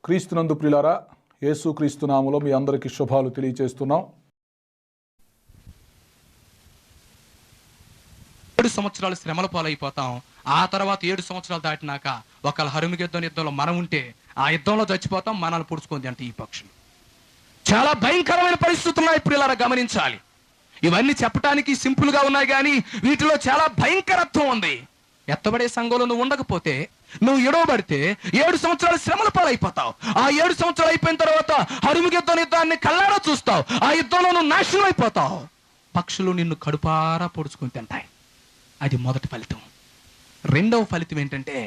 క్రీస్తునందు ప్రియులారా, యేసు క్రీస్తు నామములో మీ అందరికీ శుభాలు తెలియజేస్తున్నాం. 7 సంవత్సరాలు శ్రమల పాలైపోతాం. ఆ తర్వాత 7 సంవత్సరాలు దాటినాక ఒకళ్ళ హరుమగెద్దోని యుద్ధంలో మనం ఉంటే ఆ యుద్ధంలో చచ్చిపోతాం. మనల్ని పుడుచుకుంది అంటే ఈ పక్షులు. చాలా భయంకరమైన పరిస్థితులు ఉన్నాయి ప్రియులారా, గమనించాలి. ఇవన్నీ చెప్పడానికి సింపుల్ గా ఉన్నాయి కానీ వీటిలో చాలా భయంకరత్వం ఉంది. ఎత్తబడే సంఘంలో నువ్వు ఉండకపోతే, నువ్వు ఎడవబడితే 7 సంవత్సరాలు శ్రమల పాలైపోతావు. ఆ 7 సంవత్సరాలు అయిపోయిన తర్వాత హరుమగెద్దోని యుద్ధాన్ని కళ్ళారా చూస్తావు. ఆ యుద్ధంలో నువ్వు నాశనం అయిపోతావు. పక్షులు నిన్ను కడుపారా పొడుచుకుని తింటాయి. అది మొదటి ఫలితం. రెండవ ఫలితం ఏంటంటే,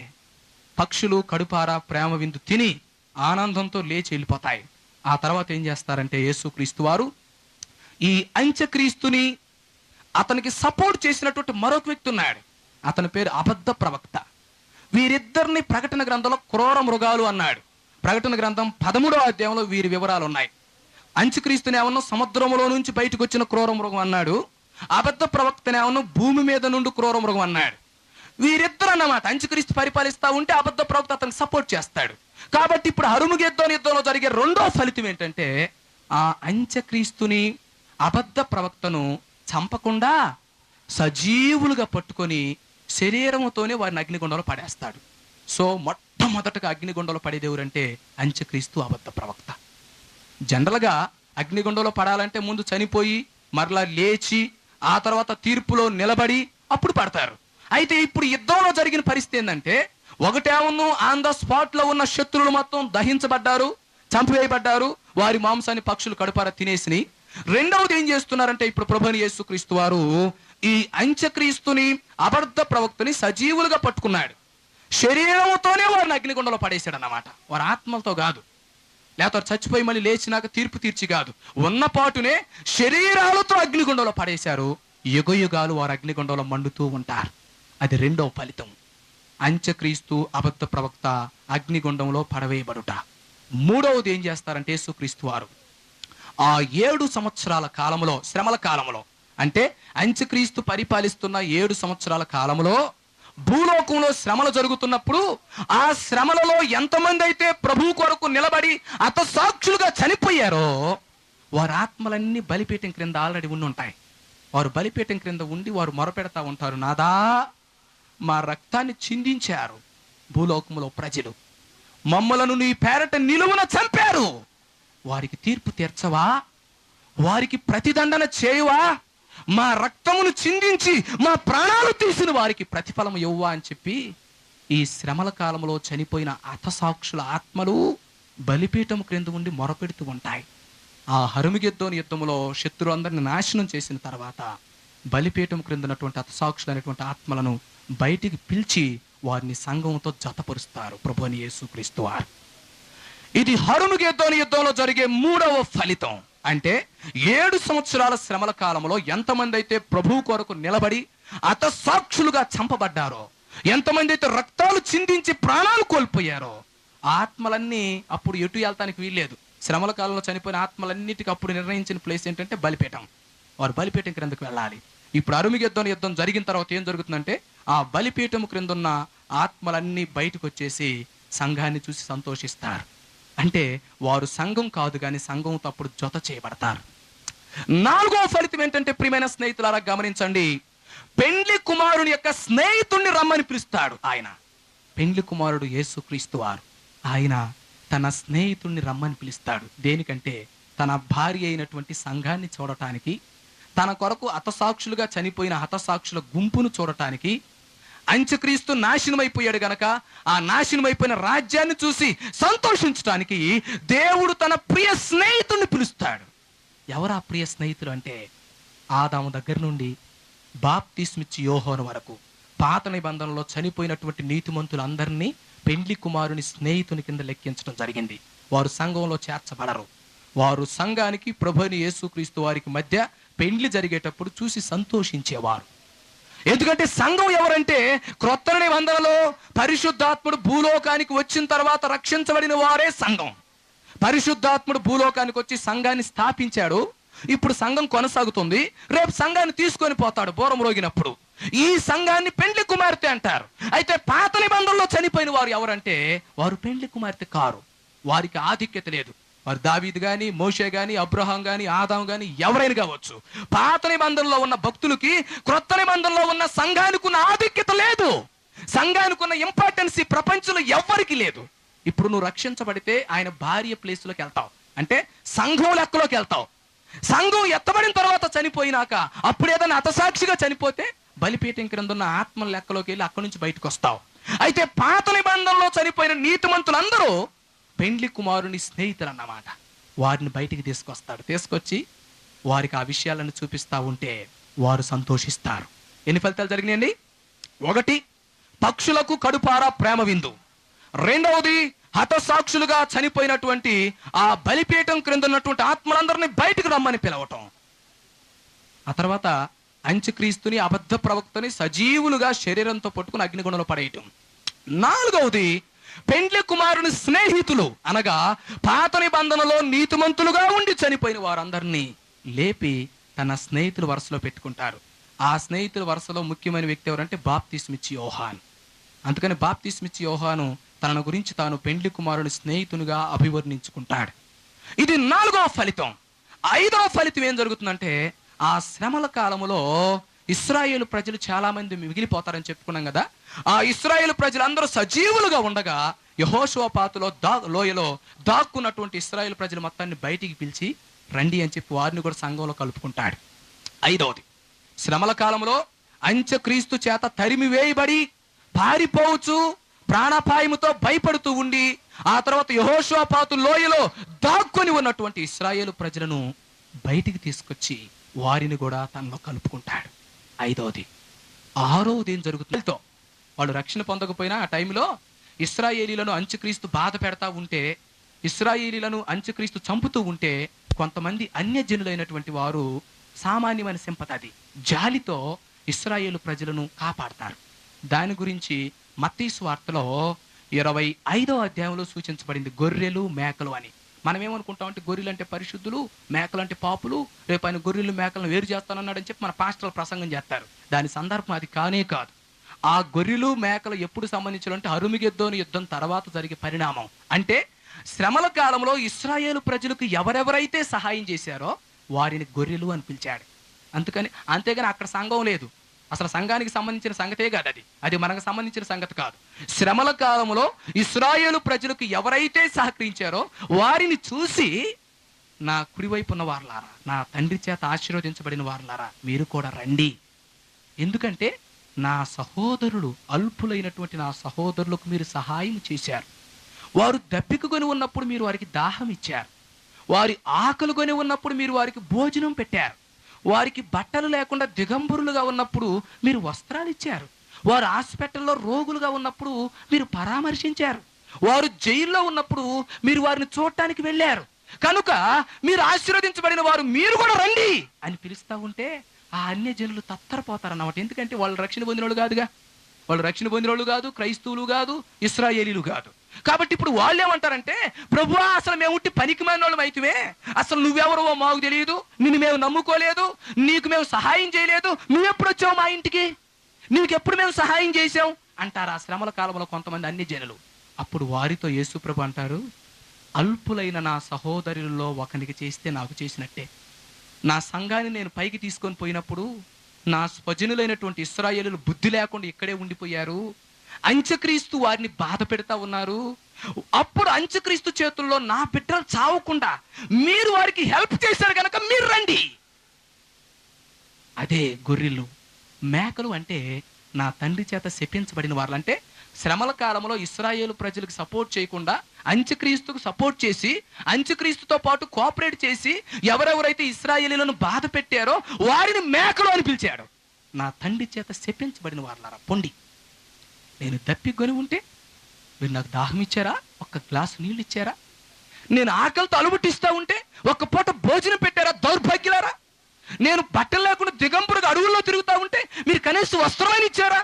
పక్షులు కడుపారా ప్రేమ విందు తిని ఆనందంతో లేచి వెళ్ళిపోతాయి. ఆ తర్వాత ఏం చేస్తారంటే, యేసుక్రీస్తు వారు ఈ అంత్యక్రీస్తుని అతనికి సపోర్ట్ చేసినటువంటి మరొక వ్యక్తి ఉన్నాడు. అతని పేరు అబద్ధ ప్రవక్త. వీరిద్దరిని ప్రకటన గ్రంథంలో క్రూర మృగాలు అన్నాడు. ప్రకటన గ్రంథం 13వ అధ్యాయంలో వీరి వివరాలు ఉన్నాయి. అంత్యక్రీస్తుని ఏమన్నా సముద్రంలో నుంచి బయటకు వచ్చిన క్రూర మృగం అన్నాడు. అబద్ధ ప్రవక్తనేమన్నా భూమి మీద నుండి క్రూర మృగం అన్నాడు. వీరిద్దరు అన్నమాట. అంత్యక్రీస్తు పరిపాలిస్తా ఉంటే అబద్ధ ప్రవక్త అతనికి సపోర్ట్ చేస్తాడు. కాబట్టి ఇప్పుడు హరుమగెద్దోని యుద్ధంలో జరిగే రెండో ఫలితం ఏంటంటే, ఆ అంత్యక్రీస్తుని అబద్ధ ప్రవక్తను చంపకుండా సజీవులుగా పట్టుకొని శరీరంతోనే వారిని అగ్నిగుండంలో పడేస్తాడు. సో మొట్టమొదటగా అగ్నిగుండంలో పడేది ఎవరంటే అంత్యక్రీస్తు, అబద్ధ ప్రవక్త. జనరల్గా అగ్నిగుండంలో పడాలంటే ముందు చనిపోయి మరలా లేచి ఆ తర్వాత తీర్పులో నిలబడి అప్పుడు పడతారు. అయితే ఇప్పుడు యుద్ధంలో జరిగిన పరిస్థితి ఏంటంటే, ఒకటేమో ఆన్ ద స్పాట్ లో ఉన్న శత్రువులు మొత్తం దహించబడ్డారు, చంపివేయబడ్డారు. వారి మాంసాన్ని పక్షులు కడుపారా తినేసినాయి. రెండవది ఏం చేస్తున్నారంటే, ఇప్పుడు ప్రభువైన యేసుక్రీస్తు వారు ఈ అంత్యక్రీస్తుని అబద్ధ ప్రవక్తని సజీవులుగా పట్టుకున్నాడు. శరీరంతోనే వారిని అగ్నిగుండంలో పడేశాడు అన్నమాట. వారి ఆత్మలతో కాదు, లేకపోతే చచ్చిపోయి మళ్ళీ లేచినాక తీర్పు తీర్చి కాదు, ఉన్న పాటునే శరీరాలతో అగ్నిగుండంలో పడేశారు. యుగయుగాలు వారు అగ్నిగుండంలో మండుతూ ఉంటారు. అది రెండవ ఫలితం. అంత్యక్రీస్తు, అబద్ధ ప్రవక్త అగ్నిగుండంలో పడవేయబడుట. మూడవది ఏం చేస్తారంటే, యేసుక్రీస్తు వారు ఆ 7 సంవత్సరాల కాలంలో, శ్రమల కాలంలో, అంటే అంత్యక్రీస్తు పరిపాలిస్తున్న 7 సంవత్సరాల కాలంలో భూలోకంలో శ్రమలు జరుగుతున్నప్పుడు, ఆ శ్రమలలో ఎంతమంది అయితే ప్రభు కొరకు నిలబడి హతసాక్షులుగా చనిపోయారో వారి ఆత్మలన్నీ బలిపీఠం క్రింద ఆల్రెడీ ఉండి ఉంటాయి. వారు బలిపీఠం క్రింద ఉండి వారు మొరపెడతా ఉంటారు, నాదా మా రక్తాన్ని చిందించారు భూలోకంలో ప్రజలు, మమ్మలను నీ పేరట నిలువున చంపారు. వారికి తీర్పు తీర్చవా? వారికి ప్రతిదండన చేయవా? మా రక్తమును చిందించి మా ప్రాణాలు తీసిన వారికి ప్రతిఫలం ఇవ్వవా అని చెప్పి ఈ శ్రమల కాలంలో చనిపోయిన హతసాక్షుల ఆత్మలు బలిపీఠం క్రింద ఉండి మొరపెడుతూ ఉంటాయి. ఆ హరుమగెద్దోని యుద్ధంలో శత్రువు అందరిని నాశనం చేసిన తర్వాత బలిపీఠం క్రింద ఉన్నటువంటి హతసాక్షులు అనేటువంటి ఆత్మలను బయటికి పిలిచి వారిని సంఘంతో జతపరుస్తారు ప్రభువైన యేసుక్రీస్తు వారు. ఇది హరుమగెద్దోని యుద్ధంలో జరిగే మూడవ ఫలితం. అంటే 7 సంవత్సరాల శ్రమల కాలంలో ఎంతమంది అయితే ప్రభు కొరకు నిలబడి హతసాక్షులుగా చంపబడ్డారో, ఎంతమంది అయితే రక్తాలు చిందించి ప్రాణాలు కోల్పోయారో, ఆత్మలన్నీ అప్పుడు ఎటు వెళ్తానికి వీల్లేదు. శ్రమల కాలంలో చనిపోయిన ఆత్మలన్నిటికీ అప్పుడు నిర్ణయించిన ప్లేస్ ఏంటంటే బలిపీఠం. వారు బలిపీఠం క్రిందకు వెళ్ళాలి. ఇప్పుడు హరుమగెద్దోని యుద్ధం జరిగిన తర్వాత ఏం జరుగుతుందంటే, ఆ బలిపీఠం క్రింద ఉన్న ఆత్మలన్నీ బయటకు వచ్చేసి సంఘాన్ని చూసి సంతోషిస్తారు. అంటే వారు సంఘం కాదు కానీ సంఘంతో అప్పుడు జత చేయబడతారు. నాలుగో ఫలితం ఏంటంటే, ప్రియమైన స్నేహితులారా గమనించండి, పెండ్లి కుమారుని యొక్క స్నేహితుడిని రమ్మని పిలుస్తాడు ఆయన. పెండ్లి కుమారుడు యేసుక్రీస్తు వారు, ఆయన తన స్నేహితుడిని రమ్మని పిలుస్తాడు. దేనికంటే, తన భార్య అయినటువంటి సంఘాన్ని చూడటానికి, తన కొరకు హతసాక్షులుగా చనిపోయిన హతసాక్షుల గుంపును చూడటానికి. అంత్యక్రీస్తు నాశనం అయిపోయాడు గనక ఆ నాశనం అయిపోయిన రాజ్యాన్ని చూసి సంతోషించడానికి దేవుడు తన ప్రియ స్నేహితుడిని పిలుస్తాడు. ఎవరు ఆ ప్రియ స్నేహితుడు అంటే, ఆదాము దగ్గర నుండి బాప్తిస్మిచ్చి యోహాను వరకు పాత నిబంధనలో చనిపోయినటువంటి నీతిమంతులందరినీ పెండ్లి కుమారుని స్నేహితుని కింద లెక్కించడం జరిగింది. వారు సంఘంలో చేర్చబడరు. వారు సంఘానికి ప్రభువైన యేసుక్రీస్తు వారికి మధ్య పెండ్లి జరిగేటప్పుడు చూసి సంతోషించేవారు. ఎందుకంటే సంఘం ఎవరంటే, క్రొత్త నిబంధనలో పరిశుద్ధాత్ముడు భూలోకానికి వచ్చిన తర్వాత రక్షించబడిన వారే సంఘం. పరిశుద్ధాత్ముడు భూలోకానికి వచ్చి సంఘాన్ని స్థాపించాడు. ఇప్పుడు సంఘం కొనసాగుతుంది. రేపు సంఘాన్ని తీసుకొని పోతాడు బోరం రోగినప్పుడు. ఈ సంఘాన్ని పెండ్లి కుమార్తె అంటారు. అయితే పాత నిబంధనలో చనిపోయిన వారు ఎవరంటే, వారు పెండ్లి కుమార్తె కారు. వారికి ఆధిక్యత లేదు. వారు దావీదు గాని, మోషే గాని, అబ్రహాం గాని, ఆదాం గాని ఎవరైనా కావచ్చు. పాత నిబంధనలో ఉన్న భక్తులకి క్రొత్త నిబంధనలో ఉన్న సంఘానికి ఉన్న ఆధిక్యత లేదు. సంఘానికి ఉన్న ఇంపార్టెన్స్ ఈ ప్రపంచంలో ఎవ్వరికి లేదు. ఇప్పుడు నువ్వు రక్షించబడితే ఆయన భార్య ప్లేస్లోకి వెళ్తావు, అంటే సంఘం లెక్కలోకి వెళ్తావు. సంఘం ఎత్తబడిన తర్వాత చనిపోయినాక అప్పుడు ఏదైనా హతసాక్షిగా చనిపోతే బలిపీఠం క్రింద ఉన్న ఆత్మ లెక్కలోకి వెళ్ళి అక్కడి నుంచి బయటకు వస్తావు. అయితే పాత నిబంధనలో చనిపోయిన నీతిమంతులందరూ పెండ్లి కుమారుని స్నేహితులు అన్నమాట. వారిని బయటికి తీసుకొచ్చి వారికి ఆ విషయాలను చూపిస్తా ఉంటే వారు సంతోషిస్తారు. ఎన్ని ఫలితాలు జరిగినాయండి? 1, పక్షులకు కడుపారా ప్రేమ విందు. 2వది, హతసాక్షులుగా చనిపోయినటువంటి ఆ బలిపీఠం క్రింద ఉన్నటువంటి ఆత్మలందరినీ బయటకు రమ్మని పిలవటం. ఆ తర్వాత అంత్యక్రీస్తుని, అబద్ధ ప్రవక్తని సజీవులుగా శరీరంతో పట్టుకుని అగ్నిగుణంలో పడేయటం. 4వది, పెండ్లి కుమారుని స్నేహితులు అనగా పాత నిబంధనలో నీతిమంతులుగా ఉండి చనిపోయిన వారందరినీ లేపి తన స్నేహితుల వరుసలో పెట్టుకుంటారు. ఆ స్నేహితుల వరుసలో ముఖ్యమైన వ్యక్తి ఎవరంటే బాప్తిస్మిచ్చి యోహాను. అందుకని బాప్తిస్మిచ్చి యోహాను తన గురించి తాను పెండ్లి కుమారుని స్నేహితునిగా అభివర్ణించుకుంటాడు. ఇది 4వ ఫలితం. 5వ ఫలితం ఏం జరుగుతుందంటే, ఆ శ్రమల కాలములో ఇశ్రాయేలు ప్రజలు చాలా మంది మిగిలిపోతారని చెప్పుకున్నాం కదా. ఆ ఇశ్రాయేలు ప్రజలందరూ సజీవులుగా ఉండగా యెహోషువపాతులో లోయలో దాక్కున్నటువంటి ఇశ్రాయేలు ప్రజలు మొత్తాన్ని బయటికి పిలిచి రండి అని చెప్పి వారిని కూడా సంఘంలో కలుపుకుంటాడు. 5వది, శ్రమల కాలంలో అంత్యక్రీస్తు చేత తరిమి వేయబడి పారిపోవచ్చు, ప్రాణాపాయముతో భయపడుతూ ఉండి ఆ తర్వాత యెహోషువపాతు లోయలో దాక్కుని ఉన్నటువంటి ఇశ్రాయేలు ప్రజలను బయటికి తీసుకొచ్చి వారిని కూడా తనలో కలుపుకుంటాడు. 5వది. 6వది ఏం జరుగుతుందో, వాళ్ళు రక్షణ పొందకపోయినా ఆ టైంలో ఇశ్రాయేలీలను అంత్యక్రీస్తు బాధ పెడతా ఉంటే, ఇశ్రాయేలీలను అంత్యక్రీస్తు చంపుతూ ఉంటే కొంతమంది అన్యజనులైనటువంటి వారు సామాన్యమైన సింపతి, జాలితో ఇశ్రాయేలు ప్రజలను కాపాడతారు. దాని గురించి మత్తయి సువార్తలో 25వ అధ్యాయంలో సూచించబడింది, గొర్రెలు మేకలు అని. మనం ఏమనుకుంటామంటే గొర్రెలు అంటే పరిశుద్ధులు, మేకలు అంటే పాపులు, రేపు ఆయన గొర్రెలు మేకలను వేరు చేస్తానన్నాడని చెప్పి మన పాస్టర్లు ప్రసంగం చేస్తారు. దాని సందర్భం అది కానే కాదు. ఆ గొర్రెలు మేకలు ఎప్పుడు సంబంధించాలంటే అరుమిగెద్దోని యుద్ధం తర్వాత జరిగే పరిణామం. అంటే శ్రమల కాలంలో ఇశ్రాయేలు ప్రజలకు ఎవరెవరైతే సహాయం చేశారో వారిని గొర్రెలు అని పిలిచాడు. అంతేగాని అక్కడ సంఘం లేదు. అసలు సంఘానికి సంబంధించిన సంగతే కాదు అది మనకు సంబంధించిన సంగతి కాదు. శ్రమల కాలంలో ఇశ్రాయేలు ప్రజలకు ఎవరైతే సహకరించారో వారిని చూసి, నా కుడివైపు ఉన్న వారులారా, నా తండ్రి చేత ఆశీర్వదించబడిన వారులారా, మీరు కూడా రండి. ఎందుకంటే నా సహోదరులు, అల్పులైనటువంటి నా సహోదరులకు మీరు సహాయం చేశారు. వారు దప్పికకొని ఉన్నప్పుడు మీరు వారికి దాహం ఇచ్చారు. వారి ఆకలికొని ఉన్నప్పుడు మీరు వారికి భోజనం పెట్టారు. వారికి బట్టలు లేకుండా దిగంబరులుగా ఉన్నప్పుడు మీరు వస్త్రాలు ఇచ్చారు. వారు హాస్పిటల్లో రోగులుగా ఉన్నప్పుడు మీరు పరామర్శించారు. వారు జైల్లో ఉన్నప్పుడు మీరు వారిని చూడటానికి వెళ్ళారు. కనుక మీరు ఆశీర్వదించబడిన వారు, మీరు కూడా రండి అని పిలుస్తూ ఉంటే ఆ అన్యజనులు తత్తరపోతారన్నమాట. ఎందుకంటే వాళ్ళు రక్షణ పొందినోళ్ళు కాదుగా. వాళ్ళు రక్షణ పొందినోళ్ళు కాదు, క్రైస్తవులు కాదు, ఇశ్రాయేలీలు కాదు. కాబట్టి ఇప్పుడు వాళ్ళు ఏమంటారంటే, ప్రభువా, అసలు మేము ఉట్టి పనికి మాలినోళ్ళం అయితేవే, అసలు నువ్వెవరో మాకు తెలియదు, నిన్ను మేము నమ్ముకోలేదు, నీకు మేము సహాయం చేయలేదు, నువ్వెప్పుడు వచ్చావు మా ఇంటికి, నీకెప్పుడు మేము సహాయం చేసాం అంటారు ఆ శ్రమల కాలంలో కొంతమంది అన్ని జనులు. అప్పుడు వారితో యేసు ప్రభు అంటారు, అల్పులైన నా సహోదరులలో ఒకనికి చేస్తే నాకు చేసినట్టే. నా సంఘాన్ని నేను పైకి తీసుకొని పోయినప్పుడు నా స్వజనులైనటువంటి ఇశ్రాయేలులు బుద్ధి లేకుండా ఇక్కడే ఉండిపోయారు. అంత్యక్రీస్తు వారిని బాధ పెడతా ఉన్నారు. అప్పుడు అంత్యక్రీస్తు చేతుల్లో నా బిడ్డలు చావకుండా మీరు వారికి హెల్ప్ చేశారు కనుక మీరు రండి. అదే గొర్రెలు మేకలు అంటే నా తండ్రి చేత శపించబడిన వాళ్ళు. అంటే శ్రమల కాలంలో ఇశ్రాయేలు ప్రజలకు సపోర్ట్ చేయకుండా అంత్యక్రీస్తుకు సపోర్ట్ చేసి, అంత్యక్రీస్తుతో పాటు కోఆపరేట్ చేసి ఎవరెవరైతే ఇశ్రాయేలీలను బాధ పెట్టారో వారిని మేకలు అని పిలిచాడు. నా తండ్రి చేత శపించబడిన వాళ్ళారా, పొండి. నేను దప్పికొని ఉంటే మీరు నాకు దాహం ఇచ్చారా, ఒక్క గ్లాసు నీళ్ళు ఇచ్చారా? నేను ఆకలితో అలుబుట్టిస్తూ ఉంటే ఒక్క పూట భోజనం పెట్టారా, దౌర్భాగ్యులారా? నేను బట్టలు లేకుండా దిగంబరుగా అడవుల్లో తిరుగుతూ ఉంటే మీరు కనీసం వస్త్రమైన ఇచ్చారా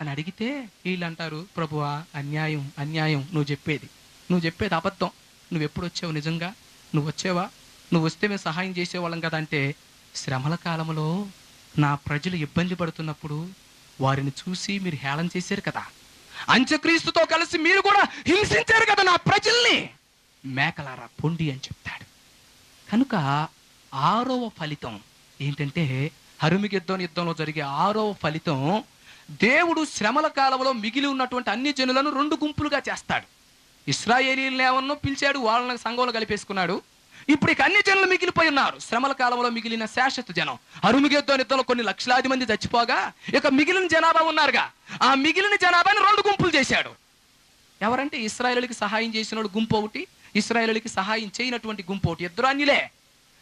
అని అడిగితే వీళ్ళు అంటారు, ప్రభువా, అన్యాయం అన్యాయం, నువ్వు చెప్పేది అబద్ధం, నువ్వు ఎప్పుడు వచ్చావు, నిజంగా నువ్వు వచ్చావా, నువ్వు వస్తే మేము సహాయం చేసేవాళ్ళం కదా. అంటే శ్రమల కాలంలో నా ప్రజలు ఇబ్బంది పడుతున్నప్పుడు వారిని చూసి మీరు హేళన చేశారు కదా, అంత్యక్రీస్తుతో కలిసి మీరు కూడా హింసించారు కదా నా ప్రజల్ని, మేకలారా పొండి అని చెప్తాడు. కనుక 6వ ఫలితం ఏంటంటే, హరుమిగెద్దోను యుద్ధంలో జరిగే 6వ ఫలితం, దేవుడు శ్రమల కాలంలో మిగిలి ఉన్నటువంటి అన్ని జనులను 2 గుంపులుగా చేస్తాడు. ఇశ్రాయేలీయులను ఏమన్నా పిలిచాడు, వాళ్ళని సంఘంలో కలిపేసుకున్నాడు. ఇప్పుడు ఇక అన్ని జనులు మిగిలిపోయి ఉన్నారు. శ్రమల కాలంలో మిగిలిన శాశ్వత జనం, హరుమిగెద్దోను యుద్ధంలో కొన్ని లక్షలాది మంది చచ్చిపోగా ఇక మిగిలిన జనాభా ఉన్నారుగా, ఆ మిగిలిన జనాభాని 2 గుంపులు చేశాడు. ఎవరంటే, ఇశ్రాయేలుకి సహాయం చేసిన వాళ్ళు గుంపు ఒకటి, ఇశ్రాయేలుకి సహాయం చేయనటువంటి గుంపు ఒకటి. ఇద్దరు అన్యులే,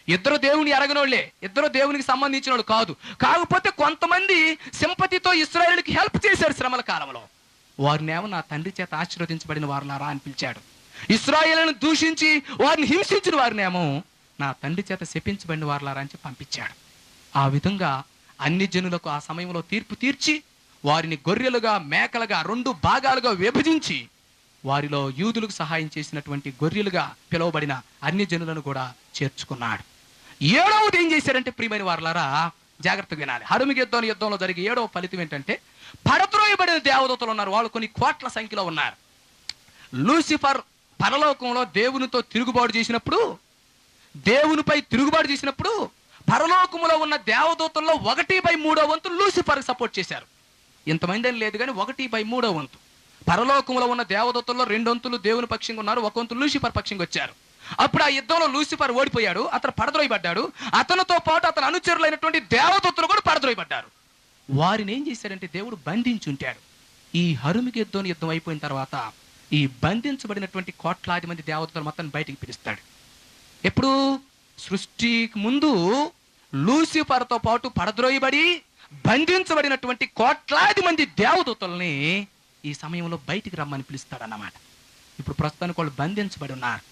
ఇద్దరు దేవుని ఎరగనోళ్లే, ఇద్దరు దేవునికి సంబంధించిన వాళ్ళు కాదు. కాకపోతే కొంతమంది సింపతితో ఇశ్రాయేలుకి హెల్ప్ చేశారు శ్రమల కాలంలో. వారినేమో నా తండ్రి చేత ఆశీర్వదించబడిన వారులారా అని పిలిచాడు. ఇశ్రాయేలును దూషించి వారిని హింసించిన వారినేమో నా తండ్రి చేత శపించబడిన వారులారా అని పంపించాడు. ఆ విధంగా అన్ని జనులకు ఆ సమయంలో తీర్పు తీర్చి వారిని గొర్రెలుగా మేకలుగా 2 భాగాలుగా విభజించి వారిలో యూదులకు సహాయం చేసినటువంటి గొర్రెలుగా పిలువబడిన అన్ని జనులను కూడా చేర్చుకున్నాడు. 7వది ఏం చేశారంటే, ప్రియమైన వారులారా జాగ్రత్తగా వినాలి. హరుమిగెద్దోను యుద్ధంలో జరిగే 7వ ఫలితం ఏంటంటే, పడద్రోయబడిన దేవదూతలు ఉన్నారు. వాళ్ళు కొన్ని కోట్ల సంఖ్యలో ఉన్నారు. లూసిఫర్ పరలోకంలో దేవునితో తిరుగుబాటు చేసినప్పుడు, దేవునిపై తిరుగుబాటు చేసినప్పుడు పరలోకములో ఉన్న దేవదూతల్లో 1/3 వంతు లూసిఫర్కి సపోర్ట్ చేశారు. ఇంతమంది అని లేదు కానీ 1/3 వంతు. పరలోకంలో ఉన్న దేవదూతల్లో 2 వంతులు దేవుని పక్షంగా ఉన్నారు, 1 వంతు లూసిఫర్ పక్షంగా వచ్చారు. అప్పుడు ఆ యుద్ధంలో లూసిఫర్ ఓడిపోయాడు, అతను పడద్రోయబడ్డాడు. అతనితో పాటు అతను అనుచరులైనటువంటి దేవదూతలు కూడా పడద్రోయబడ్డారు. వారిని ఏం చేశాడంటే, దేవుడు బంధించుంటాడు. ఈ హరుమిగెద్దోను యుద్ధం అయిపోయిన తర్వాత ఈ బంధించబడినటువంటి కోట్లాది మంది దేవదూతలు మొత్తం బయటికి పిలుస్తాడు. ఎప్పుడు? సృష్టికి ముందు లూసిఫర్తో పాటు పడద్రోయబడి బంధించబడినటువంటి కోట్లాది మంది దేవదూతల్ని ఈ సమయంలో బయటికి రమ్మని పిలుస్తాడన్నమాట. ఇప్పుడు ప్రస్తుతానికి వాళ్ళు బంధించబడి ఉన్నారు.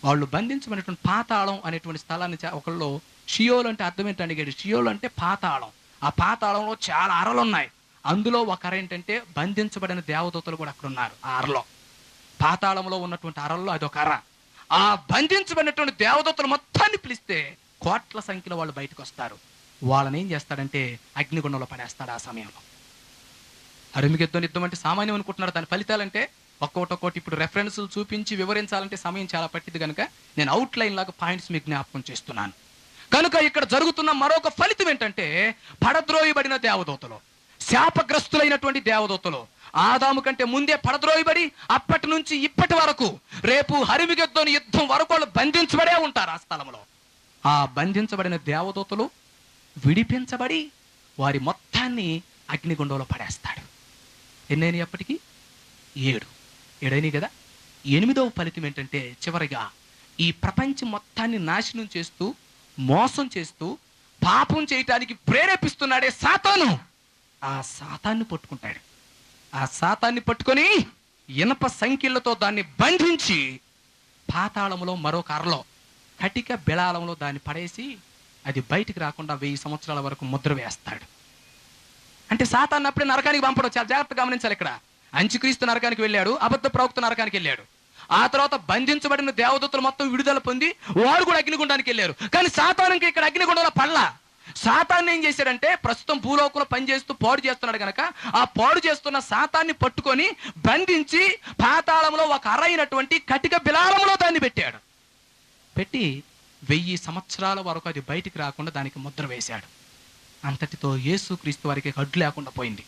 వాళ్ళు బంధించబడినటువంటి పాతాళం అనేటువంటి స్థలాన్ని ఒకళ్ళు షియోలు అంటే అర్థం ఏంటని అడిగాడు. షియోలు అంటే పాతాళం. ఆ పాతాళంలో చాలా అరలు ఉన్నాయి. అందులో ఒక అర ఏంటంటే, బంధించబడిన దేవదూతలు కూడా అక్కడ ఉన్నారు. ఆ అరలో, పాతాళంలో ఉన్నటువంటి అరల్లో అదొక అర. ఆ బంధించబడినటువంటి దేవదూతలు మొత్తాన్ని పిలిస్తే కోట్ల సంఖ్యలో వాళ్ళు బయటకు వస్తారు. వాళ్ళని ఏం చేస్తాడంటే, అగ్నిగుండంలో పడేస్తాడు. ఆ సమయంలో హరుమిగెద్దోను యుద్ధం అంటే సామాన్యం అనుకుంటున్నారు. దాని ఫలితాలంటే ఒక్కొక్కటి ఇప్పుడు రెఫరెన్సులు చూపించి వివరించాలంటే సమయం చాలా పట్టింది కనుక నేను అవుట్లైన్ లాగా పాయింట్స్ మీకు జ్ఞాపకం చేస్తున్నాను. కనుక ఇక్కడ జరుగుతున్న మరొక ఫలితం ఏంటంటే, పడద్రోయబడిన దేవదూతలు, శాపగ్రస్తులైనటువంటి దేవదూతలు ఆదాము కంటే ముందే పడద్రోయబడి అప్పటి నుంచి ఇప్పటి వరకు రేపు హరుమిగెద్దోను యుద్ధం వరకు వాళ్ళు బంధించబడే ఉంటారు ఆ స్థలంలో. ఆ బంధించబడిన దేవదూతలు విడిపించబడి వారి మొత్తాన్ని అగ్నిగుండంలో పడేస్తాడు. ఎన్నైనా అప్పటికి 7 అయినాయి కదా. 8వ ఫలితం ఏంటంటే, చివరిగా ఈ ప్రపంచం మొత్తాన్ని నాశనం చేస్తూ, మోసం చేస్తూ, పాపం చేయటానికి ప్రేరేపిస్తున్నాడే సాతాను, ఆ సాతాన్ని పట్టుకుంటాడు. ఆ సాతాన్ని పట్టుకొని ఇనప సంఖ్యలతో దాన్ని బంధించి పాతాళంలో మరొక అరలో కటిక బిళాలంలో దాన్ని పడేసి అది బయటికి రాకుండా 1000 సంవత్సరాల వరకు ముద్ర వేస్తాడు. అంటే సాతాన్ని అప్పుడే నరకానికి పంపడం. చాలా జాగ్రత్తగా గమనించాలి. ఇక్కడ అంత్యక్రీస్తు నరకానికి వెళ్ళాడు, అబద్ధ ప్రవక్త నరకానికి వెళ్ళాడు. ఆ తర్వాత బంధించబడిన దేవదూతలు మొత్తం విడుదల పొంది వారు కూడా అగ్నిగుండానికి వెళ్ళారు. కానీ సాతానుకి ఇక్కడ అగ్నిగుండంలో పడలా. సాతాన్ని ఏం చేశాడంటే, ప్రస్తుతం భూలోకంలో పనిచేస్తూ పాడు చేస్తున్నాడు కనుక ఆ పాడు చేస్తున్న సాతాన్ని పట్టుకొని బంధించి పాతాళంలో ఒక అరైనటువంటి కటిక బిలాలంలో దాన్ని పెట్టాడు. పెట్టి 1000 సంవత్సరాల వరకు అది బయటికి రాకుండా దానికి ముద్ర వేశాడు. అంతటితో యేసుక్రీస్తు వారికి అడ్డు లేకుండా పోయింది.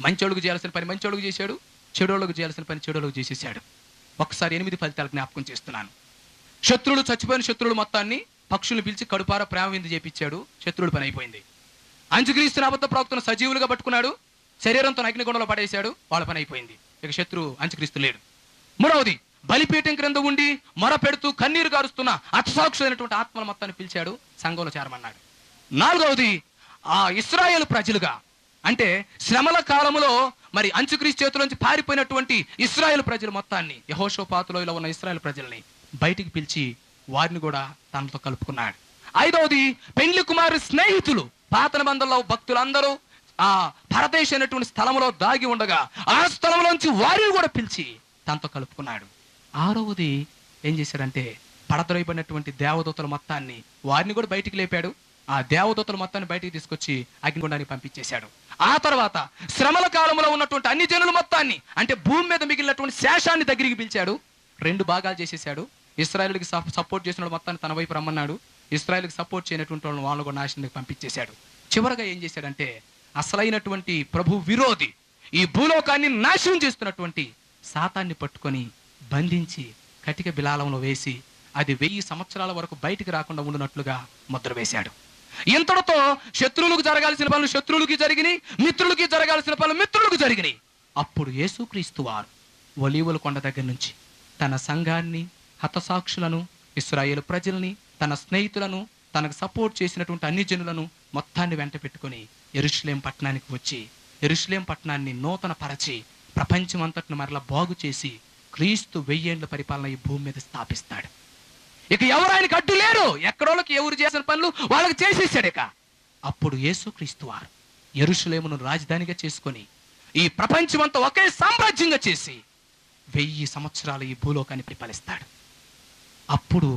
మంచోళ్ళకు చేయాల్సిన పని మంచోళ్ళకు చేశాడు, చెడోళ్ళకు చేయాల్సిన పని చెడోళ్ళకు చేసేసాడు. ఒకసారి 8 ఫలితాలు జ్ఞాపకం చేస్తున్నాను. శత్రువులు, చచ్చిపోయిన శత్రువులు మొత్తాన్ని పక్షులు పిలిచి కడుపార ప్రేమ విందు చేపించాడు. శత్రువుల పని అయిపోయింది. అంత్యక్రీస్తు అబద్ధ ప్రవక్తను సజీవులుగా పట్టుకున్నాడు, శరీరంతో అగ్నిగుండంలో పడేశాడు. వాళ్ళ పని అయిపోయింది. ఇక శత్రువు అంత్యక్రీస్తు లేడు. 3వది, బలిపీఠం క్రింద ఉండి మొర పెడుతూ కన్నీరు గారుస్తున్న హతసాక్షులైనటువంటి ఆత్మల మొత్తాన్ని పిలిచాడు, సంఘంలో చేరమన్నాడు. 4వది, ఆ ఇశ్రాయేలు ప్రజలుగా, అంటే శ్రమల కాలంలో మరి అంత్యక్రీస్తు చేతుల్లోంచి పారిపోయినటువంటి ఇశ్రాయేలు ప్రజలు మొత్తాన్ని, యెహోషాపాతులో ఉన్న ఇశ్రాయేలు ప్రజల్ని బయటికి పిలిచి వారిని కూడా తనతో కలుపుకున్నాడు. 5వది, పెండ్లి కుమారు స్నేహితులు, పాత నిబంధనలో భక్తులందరూ ఆ పరదేశ అనేటువంటి స్థలంలో దాగి ఉండగా ఆ స్థలంలోంచి వారిని కూడా పిలిచి తనతో కలుపుకున్నాడు. 6వది ఏం చేశాడంటే, పడద్రోయబడినటువంటి దేవదూతల మొత్తాన్ని వారిని కూడా బయటికి లేపాడు. ఆ దేవదూతల మొత్తాన్ని బయటికి తీసుకొచ్చి అగ్నిగుండానికి పంపించేశాడు. ఆ తర్వాత శ్రమల కాలంలో ఉన్నటువంటి అన్ని జనుల మొత్తాన్ని, అంటే భూమి మీద మిగిలినటువంటి శేషాన్ని దగ్గరికి పిలిచాడు. 2 భాగాలు చేసేసాడు. ఇశ్రాయేలుకి సపోర్ట్ చేసిన వాళ్ళు మొత్తాన్ని తన వైపు రమ్మన్నాడు. ఇశ్రాయేలుకి సపోర్ట్ చేయనటువంటి వాళ్ళని కూడా నాశనానికి పంపించేశాడు. చివరగా ఏం చేశాడంటే అసలైనటువంటి ప్రభు విరోధి, ఈ భూలోకాన్ని నాశనం చేస్తున్నటువంటి సాతాన్ని పట్టుకొని బంధించి కటిక బిలాలంలో వేసి అది 1000 సంవత్సరాల వరకు బయటికి రాకుండా ఉండినట్లుగా ముద్ర వేశాడు. ఇంతటితో శత్రువులకు జరగాల్సిన పనులు శత్రువులకి జరిగినాయి, మిత్రులకి జరగాల్సిన పనులు మిత్రులకు జరిగినాయి. అప్పుడు యేసుక్రీస్తు వారు ఒలీవల కొండ దగ్గర నుంచి తన సంఘాన్ని, హతసాక్షులను, ఇశ్రాయేలు ప్రజల్ని, తన స్నేహితులను, తనకు సపోర్ట్ చేసినటువంటి అన్ని జనులను మొత్తాన్ని వెంట పెట్టుకుని యెరూషలేం పట్టణానికి వచ్చి యెరూషలేం పట్టణాన్ని నూతన పరచి ప్రపంచమంతటిని మరలా బాగు చేసి క్రీస్తు 1000 ఏళ్ల పరిపాలన ఈ భూమి మీద స్థాపిస్తాడు. ఇక ఎవరు ఆయనకు అడ్డు లేరు. ఎక్కడోళ్ళకి ఎవరు చేసిన పనులు వాళ్ళకి చేసేసాడు. ఇక అప్పుడు యేసుక్రీస్తు వారు యెరూషలేమును రాజధానిగా చేసుకొని ఈ ప్రపంచమంతా ఒకే సామ్రాజ్యంగా చేసి 1000 సంవత్సరాలు ఈ భూలోకాన్ని పరిపాలిస్తాడు. అప్పుడు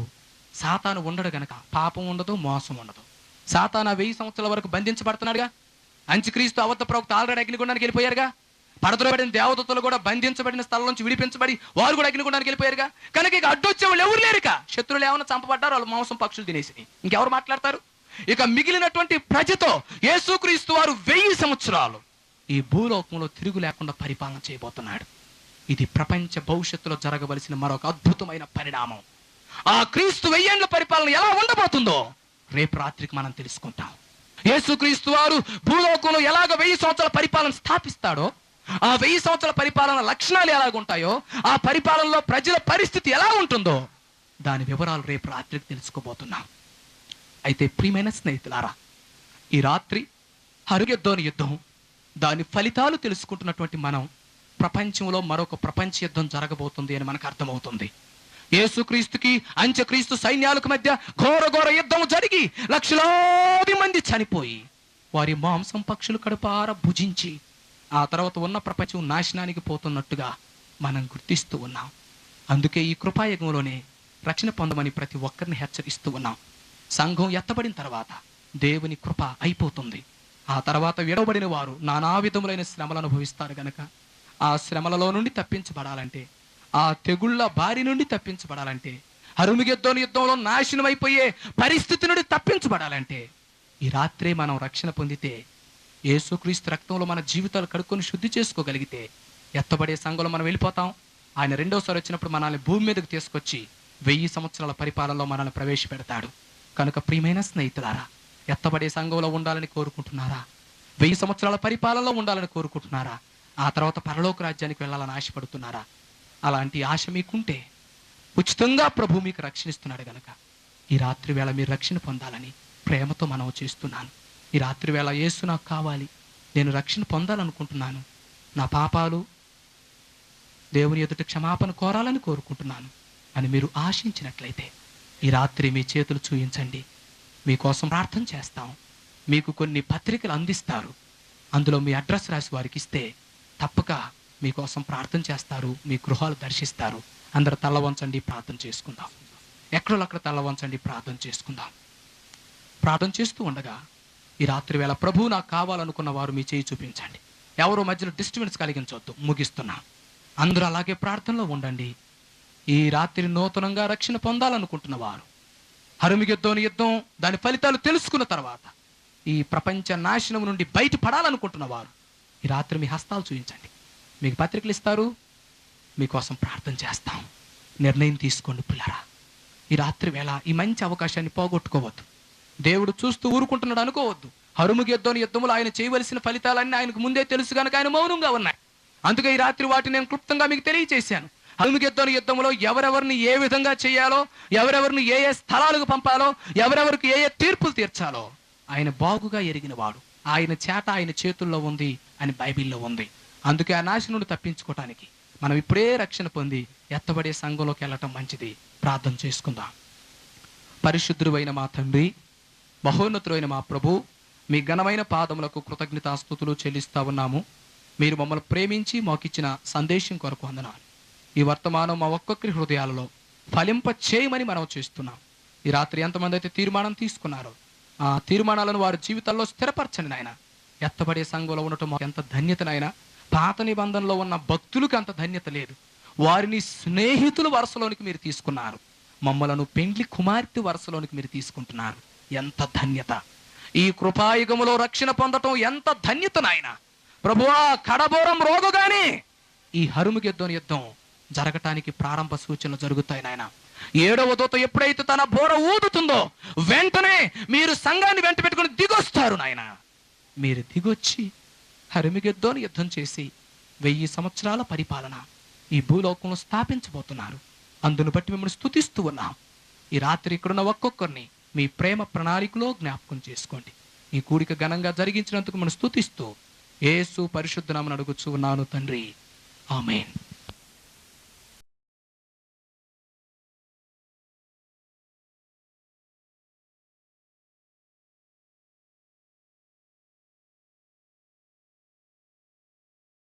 సాతాను ఉండడు గనక పాపం ఉండదు, మోసం ఉండదు. సాతాను 1000 సంవత్సరాల వరకు బంధించబడుతున్నాడుగా. అంత్యక్రీస్తు అబద్ధ ప్రవక్త ఆల్రెడీ అగ్నిగుండానికి వెళ్ళిపోయారుగా. పడదలో పడిన దేవదూతలు కూడా బంధించబడిన స్థలం నుంచి విడిపించబడి వారు కూడా అగ్నిగుండానికి వెళ్ళిపోయారుగా. కనుక ఇక అడ్డొచ్చే వాళ్ళు ఎవరు లేరు. ఇక శత్రువులు ఏమైనా చంపబడ్డారు, వాళ్ళు మాంసం పక్షులు తినేసి ఇంకెవరు మాట్లాడతారు. ఇక మిగిలినటువంటి ప్రజతో యేసుక్రీస్తు వారు 1000 సంవత్సరాలు ఈ భూలోకంలో తిరుగు లేకుండా పరిపాలన చేయబోతున్నాడు. ఇది ప్రపంచ భవిష్యత్తులో జరగవలసిన మరొక అద్భుతమైన పరిణామం. ఆ క్రీస్తు 1000 ఏళ్ల పరిపాలన ఎలా ఉండబోతుందో రేపు రాత్రికి మనం తెలుసుకుంటాం. యేసుక్రీస్తు వారు భూలోకంలో ఎలాగ 1000 సంవత్సరాల పరిపాలన స్థాపిస్తాడో, ఆ 1000 సంవత్సరాల పరిపాలన లక్షణాలు ఎలాగుంటాయో, ఆ పరిపాలనలో ప్రజల పరిస్థితి ఎలా ఉంటుందో దాని వివరాలు రేపు రాత్రికి తెలుసుకోబోతున్నాం. అయితే ప్రియమైన స్నేహితులారా, ఈ రాత్రి హరుగెద్దోని యుద్ధం, దాని ఫలితాలు తెలుసుకుంటున్నటువంటి మనం ప్రపంచంలో మరొక ప్రపంచ యుద్ధం జరగబోతుంది అని మనకు అర్థమవుతుంది. యేసుక్రీస్తుకి అంత్యక్రీస్తు సైన్యాలకు మధ్య ఘోర యుద్ధం జరిగి లక్షలాది మంది చనిపోయి వారి మాంసం పక్షులు కడుపార భుజించి ఆ తర్వాత ఉన్న ప్రపంచం నాశనానికి పోతున్నట్టుగా మనం గుర్తిస్తూ ఉన్నాం. అందుకే ఈ కృపాయుగంలోనే రక్షణ పొందమని ప్రతి ఒక్కరిని హెచ్చరిస్తూ ఉన్నాం. సంఘం ఎత్తబడిన తర్వాత దేవుని కృప అయిపోతుంది. ఆ తర్వాత విడవబడిన వారు నానా విధములైన శ్రమలు అనుభవిస్తారు గనక ఆ శ్రమలలో నుండి తప్పించబడాలంటే, ఆ తెగుళ్ళ బారి నుండి తప్పించబడాలంటే, హరుమగెద్దోను యుద్ధంలో నాశనం అయిపోయే పరిస్థితి నుండి తప్పించబడాలంటే ఈ రాత్రే మనం రక్షణ పొందితే, యేసుక్రీస్తు రక్తంలో మన జీవితాలు కడుక్కొని శుద్ధి చేసుకోగలిగితే ఎత్తబడే సంఘంలో మనం వెళ్ళిపోతాం. ఆయన రెండోసారి వచ్చినప్పుడు మనల్ని భూమి మీదకి తీసుకొచ్చి 1000 సంవత్సరాల పరిపాలనలో మనల్ని ప్రవేశపెడతాడు. కనుక ప్రియమైన స్నేహితులారా, ఎత్తబడే సంఘంలో ఉండాలని కోరుకుంటున్నారా? 1000 సంవత్సరాల పరిపాలనలో ఉండాలని కోరుకుంటున్నారా? ఆ తర్వాత పరలోక రాజ్యానికి వెళ్ళాలని ఆశపడుతున్నారా? అలాంటి ఆశ మీకుంటే ఉచితంగా ప్రభు మీకు రక్షణిస్తున్నాడు గనక ఈ రాత్రి వేళ మీరు రక్షణ పొందాలని ప్రేమతో మనవి చేస్తున్నాను. ఈ రాత్రి వేళ యేసు నాకు కావాలి, నేను రక్షణ పొందాలనుకుంటున్నాను, నా పాపాలు దేవుని ఎదుట క్షమాపణ కోరాలని కోరుకుంటున్నాను అని మీరు ఆశించినట్లయితే ఈ రాత్రి మీ చేతులు చూయించండి. మీకోసం ప్రార్థన చేస్తాం. మీకు కొన్ని పత్రికలు అందిస్తారు. అందులో మీ అడ్రస్ రాసి వారికి ఇస్తే తప్పక మీకోసం ప్రార్థన చేస్తారు, మీ గృహాలు దర్శిస్తారు. అందరూ తల్ల వంచండి, ప్రార్థన చేసుకుందాం. ఎక్కడో అక్కడ తల్ల వంచండి, ప్రార్థన చేసుకుందాం. ప్రార్థన చేస్తూ ఉండగా ఈ రాత్రి వేళ ప్రభు నాకు కావాలనుకున్న వారు మీ చేయి చూపించండి. ఎవరో మధ్యలో డిస్టర్బెన్స్ కలిగించవద్దు. ముగిస్తున్నా. అందరూ అలాగే ప్రార్థనలో ఉండండి. ఈ రాత్రి నూతనంగా రక్షణ పొందాలనుకుంటున్న వారు, హరుమగెద్దోను యుద్ధం దాని ఫలితాలు తెలుసుకున్న తర్వాత ఈ ప్రపంచ నాశనం నుండి బయటపడాలనుకుంటున్న వారు ఈ రాత్రి మీ హస్తాలు చూపించండి. మీకు పత్రికలు ఇస్తారు, మీకోసం ప్రార్థన చేస్తాం. నిర్ణయం తీసుకోండి పిల్లరా. ఈ రాత్రి వేళ ఈ మంచి అవకాశాన్ని పోగొట్టుకోవద్దు. దేవుడు చూస్తూ ఊరుకుంటున్నాడు అనుకోవద్దు. హరుమగెద్దోను యుద్ధములు ఆయన చేయవలసిన ఫలితాలన్నీ ఆయనకు ముందే తెలుసు కనుక ఆయన మౌనంగా ఉన్నాయి. అందుకే ఈ రాత్రి వాటిని నేను క్లుప్తంగా మీకు తెలియజేశాను. హరుమగెద్దోను యుద్ధంలో ఎవరెవరిని ఏ విధంగా చేయాలో, ఎవరెవరిని ఏ ఏ స్థలాలకు పంపాలో, ఎవరెవరికి ఏ ఏ తీర్పులు తీర్చాలో ఆయన బాగుగా ఎరిగిన వాడు. ఆయన చేట ఆయన చేతుల్లో ఉంది అని బైబిల్లో ఉంది. అందుకే ఆ నాశనం నుండి తప్పించుకోవటానికి మనం ఇప్పుడే రక్షణ పొంది ఎత్తబడే సంఘంలోకి వెళ్ళటం మంచిది. ప్రార్థన చేసుకుందాం. పరిశుద్ధుడైన మా తండ్రి, మహోన్నతుడైన మా ప్రభు, మీ ఘనమైన పాదములకు కృతజ్ఞతాస్తుతులు చెల్లిస్తా ఉన్నాము. మీరు మమ్మల్ని ప్రేమించి మాకిచ్చిన సందేశం కొరకు వందనాలు. ఈ వర్తమానం మా ఒక్కొక్కరి హృదయాలలో ఫలింప చేయమని మనం చేస్తున్నాం. ఈ రాత్రి ఎంతమంది అయితే తీర్మానం తీసుకున్నారో ఆ తీర్మానాలను వారి జీవితాల్లో స్థిరపరచండి నాయన. ఎత్తబడే సంఘంలో ఉండటం మాకు ఎంత ధన్యతనైనా, పాత నిబంధనలో ఉన్న భక్తులకు అంత ధన్యత లేదు. వారిని స్నేహితుల వరుసలోనికి మీరు తీసుకున్నారు. మమ్మలను పెండ్లి కుమార్తె వరుసలోనికి మీరు తీసుకుంటున్నారు. ఎంత ధన్యత! ఈ కృపాయుగములో రక్షణ పొందటం ఎంత ధన్యత నాయన. ప్రభువా, కడబోరం రోగుగానే ఈ హరుమగెద్దోను యుద్ధం జరగటానికి ప్రారంభ సూచనలు జరుగుతాయి నాయన. 7వ దూత ఎప్పుడైతే తన బోర ఊదుతుందో వెంటనే మీరు సంఘాన్ని వెంట పెట్టుకుని దిగొస్తారు నాయన. మీరు దిగొచ్చి హరుమగెద్దోను యుద్ధం చేసి 1000 సంవత్సరాల పరిపాలన ఈ భూలోకంలో స్థాపించబోతున్నారు. అందును బట్టి మిమ్మల్ని స్తుతిస్తూ ఉన్నాం. ఈ రాత్రి ఇక్కడున్న ఒక్కొక్కరిని మీ ప్రేమ ప్రణాళికలో జ్ఞాపకం చేసుకోండి. ఈ కూడిక ఘనంగా జరిగించినందుకు మనం స్తుతిస్తూ యేసు పరిశుద్ధ నామమున అడుగుచూ ఉన్నాను తండ్రి, ఆమేన్.